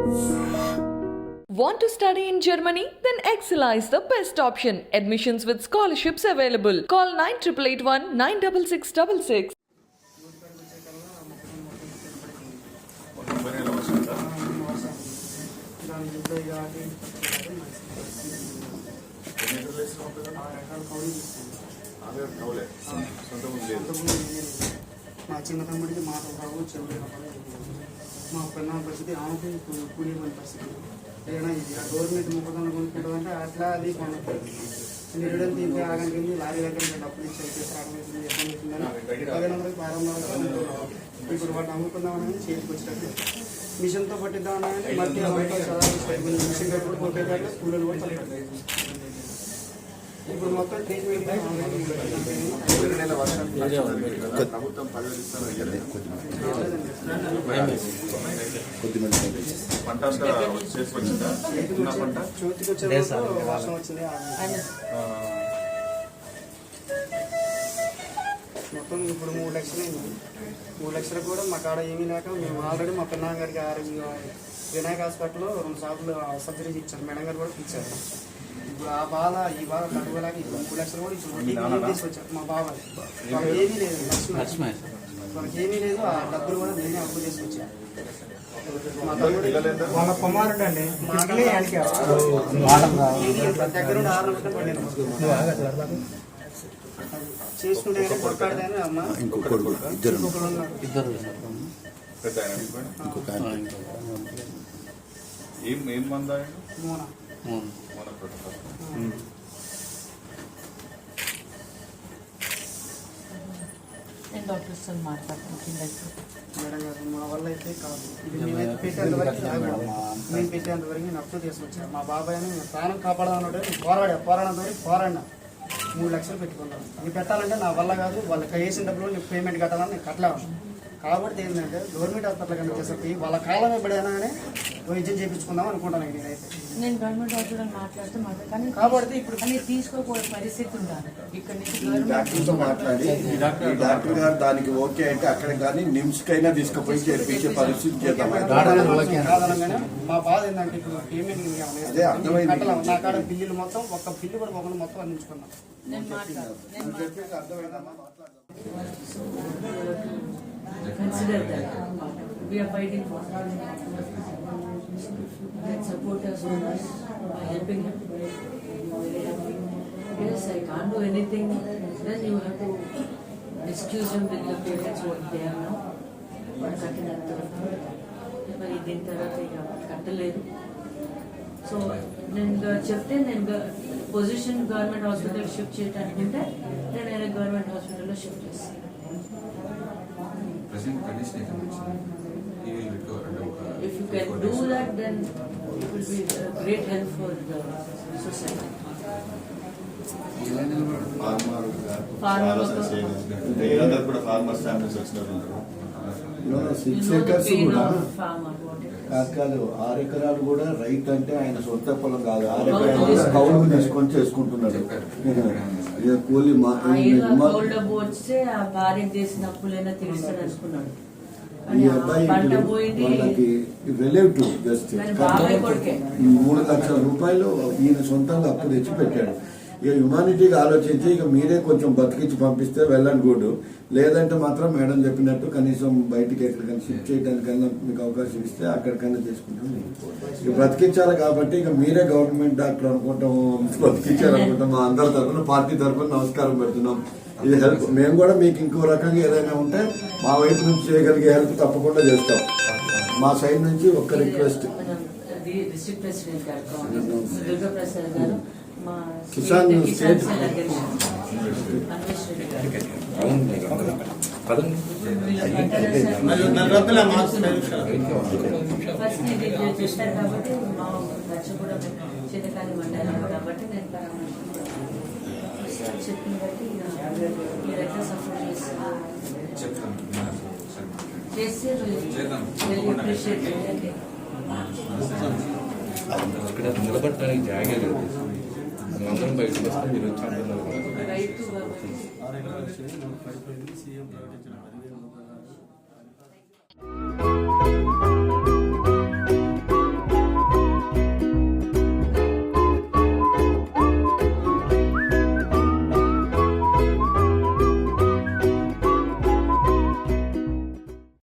Want to study in Germany? Then Excella is the best option. Admissions with scholarships available. Call 9881 96666. మా చిన్న తమ్ముడికి మాట రావు చెవులు మా పెన్న పరిస్థితి ఆమెకి కూలి పని పరిస్థితి ఏదైనా ఇది గవర్నమెంట్ ముఖంగా కొనుక్కుంటామంటే అట్లా అది కొనుక్కుంటుంది నిరుడు దీనికి ఆగండి లారీ దగ్గర డబ్బులు ఇచ్చి తీసుకురావడం అవుతుందని 10,000 ఇప్పుడు వాటిని అమ్ముకుందామని చేతికి వచ్చేటట్టు మిషన్తో పట్టిద్దామని మట్టి మిషన్ పెట్టుకుని కొట్టేదాకా స్కూల్లో కూడా ఇప్పుడు మొత్తం ట్రీట్మెంట్ ప్రభుత్వం చూతికి వచ్చే వర్షం వచ్చింది మొత్తం ఇప్పుడు 3 లక్షలు అయింది 3 లక్షలు కూడా మా కాడ ఏమీ లేక మేము ఆల్రెడీ మా పిన్నా గారికి ఆరోగ్య వినాయక హాస్పిటల్లో 2 సార్లు సర్జరీ ఇచ్చారు మేడం గారు కూడా ఇచ్చారు ఇప్పుడు ఆ బాధ ఈ బాధ తట్టుకోలేక ఇప్పుడు 3 లక్షలు కూడా ఇప్పుడు తీసుకొచ్చారు మా బాబాయ్ వాళ్ళకి ఏమీ లేదు వాళ్ళకి ఏమీ లేదు ఆ డబ్బులు కూడా నేనే అప్పు చేసుకొచ్చాను మా తమ్ముడు వాళ్ళ కుమారుడు అండి దగ్గర 6 లక్షలు పడింది చేసుకుంటే కొడుకాడదని అమ్మ ఇద్దరు ఏం మందా నేను డాక్టర్స్తో మాట్లాడుతున్నాను మేడం గారు మా వల్ల అయితే కాదు ఇది మేమైతే పెట్టేంత వరకు మేము పెట్టేంత వరకు నేను అప్పు తీసుకొచ్చాను మా బాబాయ్ అని ప్రాణం కాపాడమన్నాడు పోరాడినా 3 లక్షలు పెట్టుకున్నాను ఇవి పెట్టాలంటే నా వల్ల కాదు వాళ్ళకి వేసిన డబ్బులు నీకు పేమెంట్ కట్టాలని నేను కట్టలేము కాబట్టి ఏంటంటే గవర్నమెంట్ హాస్పిటల్ కన్నా వచ్చేసరికి వాళ్ళ కాలం ఎప్పుడైనా కానీ వైద్యం చేయించుకుందాం అనుకుంటాను నేనైతే నేను గవర్నమెంట్ హాస్పిటల్ మాట్లాడుతూ కానీ కాబట్టి ఇప్పుడు అని తీసుకోకూడదు పరిస్థితి ఉండాలి ఇక్కడ నుంచి డాక్టర్తో మాట్లాడి డాక్టర్ గారు దానికి ఓకే అంటే అక్కడ కానీ నిమ్స్ కైనా తీసుకుపోయి చేర్పించే పరిస్థితి చేద్దాం. కాదనగానే మా బాధ ఏంటంటే ఇప్పుడు పేమెంట్ కట్టలేము నా కాడ బిల్లులు మొత్తం ఒక్క బిల్లు కూడా ఒకటి మొత్తం అందించుకున్నాం. నేను మాట్లాడతాను అర్థమైందమ్మా consider that we are fighting for that support us on us by helping him. Yes, I can't do anything. Then you have to excuse him with the parents what they are now. But కట్టినంత మరి దీని తర్వాత ఇక కట్టలేదు. So నేను చెప్తే నేను position government hospital shift చేయటానికంటే నేను government హాస్పిటల్లో షిఫ్ట్ చేస్తాను. If you can do that, then it will be a great help for the society. Farmers families వచ్చినారు 6 acres కూడా కాదు 6 ఎకరాలు కూడా రైతు అంటే ఆయన సొంత పొలం కాదు 6 ఎకరాలు కౌలు తీసుకొని చేసుకుంటున్నాడు. కూలి డబ్బు వస్తే ఆ భార్య చేసిన అప్పులైనా తీరుస్తాడు అనుకున్నాడు. ఈ అబ్బాయి వాళ్ళకి రిలేటివ్ జస్ట్ 3 లక్షల రూపాయలు ఈయన సొంతంగా అప్పు తెచ్చి పెట్టాడు. ఇక హ్యుమానిటీగా ఆలోచించి ఇక మీరే కొంచెం బతికించి పంపిస్తే వెళ్ళండి గుడ్, లేదంటే మాత్రం మేడం చెప్పినట్టు కనీసం బయటికి ఎక్కడికైనా షిఫ్ట్ చేయడానికైనా మీకు అవకాశం ఇస్తే అక్కడికైనా చేసుకుంటాం. ఇక బ్రతికించాలి కాబట్టి ఇక మీరే గవర్నమెంట్ డాక్టర్ అనుకుంటాం, బతికించాలనుకుంటాం. మా అందరి తరఫున పార్టీ తరఫున నమస్కారం పెడుతున్నాం. ఇది హెల్ప్ మేము కూడా మీకు ఇంకో రకంగా ఏదైనా ఉంటే మా వైపు నుంచి చేయగలిగే హెల్ప్ తప్పకుండా చేస్తాం. మా సైడ్ నుంచి ఒక్క రిక్వెస్ట్, డిస్ట్రిక్ట్ ప్రెసిడెంట్ గారు దుర్గా ప్రసాద్ గారు, మా కిసాన్ స్టేట్ ఫస్ట్ ఇది చేస్తారు కాబట్టి మా ఖర్చు కూడా చిన్నకాలి మండలం కాబట్టి నేను చెప్పిన బట్టి మీరైతే సపోర్ట్ చేస్తే ఇక్కడ నిలబడటానికి జాగా లేదు. అందరం బయటకు వస్తే మీరు వచ్చి అంటున్నారు. రైతు సీఎం ప్రకటించిన